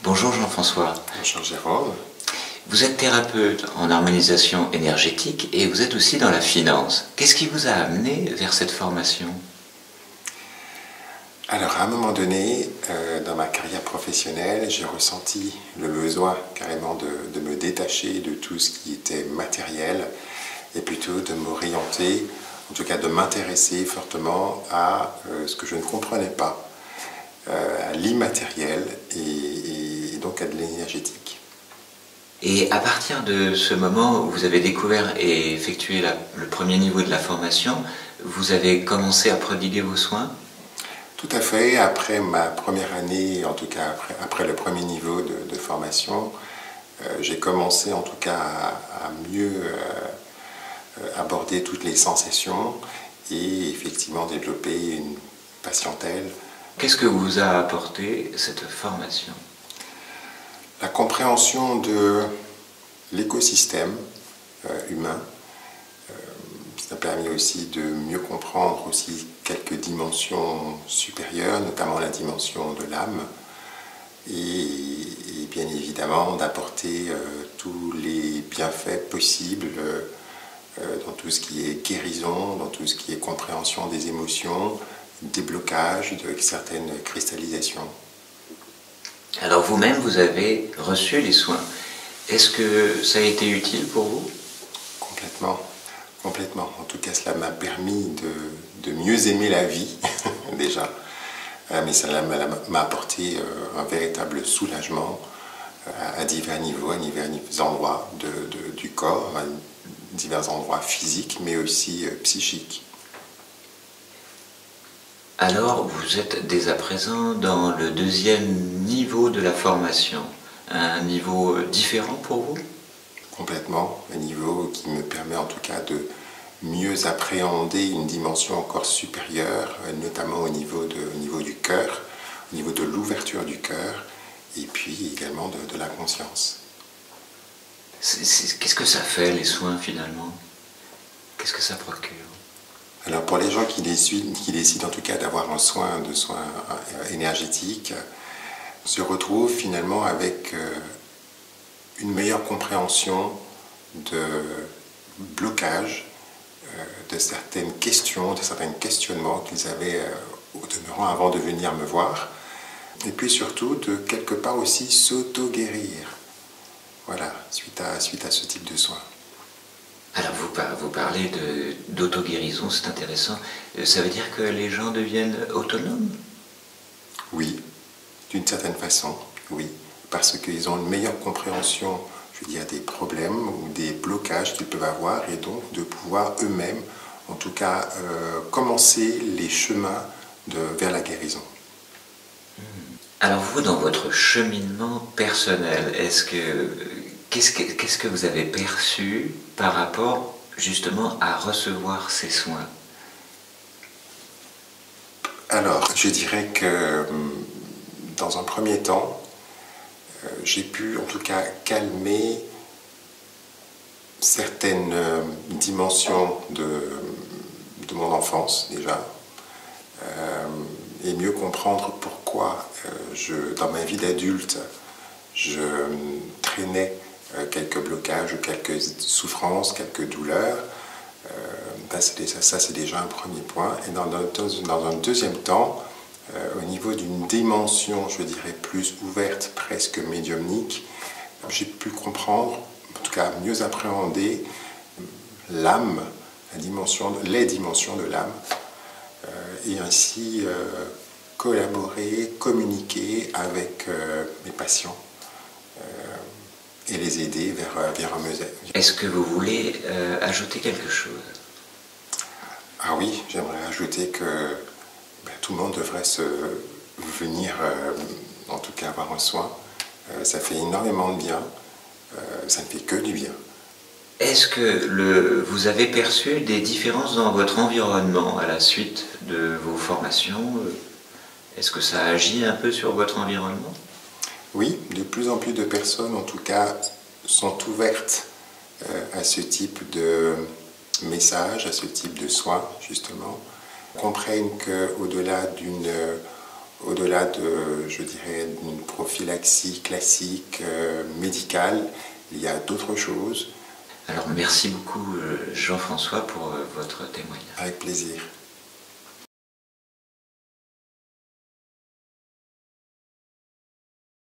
Bonjour Jean-François. Bonjour Jérôme. Vous êtes thérapeute en harmonisation énergétique et vous êtes aussi dans la finance. Qu'est-ce qui vous a amené vers cette formation? Alors à un moment donné, dans ma carrière professionnelle, j'ai ressenti le besoin carrément de me détacher de tout ce qui était matériel et plutôt de m'orienter, en tout cas de m'intéresser fortement à ce que je ne comprenais pas, à l'immatériel et donc à de l'énergétique. Et à partir de ce moment où vous avez découvert et effectué le premier niveau de la formation, vous avez commencé à prodiguer vos soins? Tout à fait. Après ma première année, en tout cas après le premier niveau de formation, j'ai commencé en tout cas à mieux aborder toutes les sensations et effectivement développer une patientèle. Qu'est-ce que vous a apporté cette formation? La compréhension de l'écosystème humain. Ça a permis aussi de mieux comprendre aussi quelques dimensions supérieures, notamment la dimension de l'âme, et bien évidemment d'apporter tous les bienfaits possibles dans tout ce qui est guérison, dans tout ce qui est compréhension des émotions, déblocage de certaines cristallisations. Alors vous-même, vous avez reçu les soins. Est-ce que ça a été utile pour vous? Complètement. Complètement. En tout cas, cela m'a permis de mieux aimer la vie, déjà. Mais cela m'a apporté un véritable soulagement à divers niveaux, à divers endroits du corps, à divers endroits physiques, mais aussi psychiques. Alors, vous êtes dès à présent dans le deuxième niveau de la formation, un niveau différent pour vous? Complètement, un niveau qui me permet en tout cas de mieux appréhender une dimension encore supérieure, notamment au niveau du cœur, au niveau de l'ouverture du cœur, et puis également de la conscience. Qu'est-ce que ça fait les soins finalement? Qu'est-ce que ça procure? Alors pour les gens qui décident en tout cas d'avoir un soin énergétique, se retrouvent finalement avec une meilleure compréhension de blocage, de certaines questions, de certains questionnements qu'ils avaient au demeurant avant de venir me voir, et puis surtout de quelque part aussi s'auto-guérir, voilà, suite à ce type de soins. Alors vous parlez d'auto-guérison, c'est intéressant. Ça veut dire que les gens deviennent autonomes? Oui, d'une certaine façon, oui, parce qu'ils ont une meilleure compréhension, je veux dire, des problèmes ou des blocages qu'ils peuvent avoir, et donc de pouvoir eux-mêmes, en tout cas, commencer les chemins vers la guérison. Alors vous, dans votre cheminement personnel, qu'est-ce que vous avez perçu par rapport justement à recevoir ces soins? Alors, je dirais que dans un premier temps, j'ai pu en tout cas calmer certaines dimensions de mon enfance déjà, et mieux comprendre pourquoi dans ma vie d'adulte, je traînais quelques blocages, quelques souffrances, quelques douleurs. Ça, c'est déjà un premier point. Et dans un deuxième temps, au niveau d'une dimension, je dirais, plus ouverte, presque médiumnique, j'ai pu comprendre, en tout cas mieux appréhender l'âme, les dimensions de l'âme, et ainsi collaborer, communiquer avec mes patients et les aider vers un mieux-être. Est-ce que vous voulez ajouter quelque chose? Ah oui, j'aimerais ajouter que tout le monde devrait venir, en tout cas avoir un soin. Ça fait énormément de bien, ça ne fait que du bien. Est-ce que vous avez perçu des différences dans votre environnement à la suite de vos formations? Est-ce que ça agit un peu sur votre environnement? Oui, de plus en plus de personnes, en tout cas, sont ouvertes à ce type de messages, à ce type de soins, justement, comprennent qu'au-delà d'une au-delà de, je dirais, d'une prophylaxie classique, médicale, il y a d'autres choses. Alors merci beaucoup Jean-François pour votre témoignage. Avec plaisir.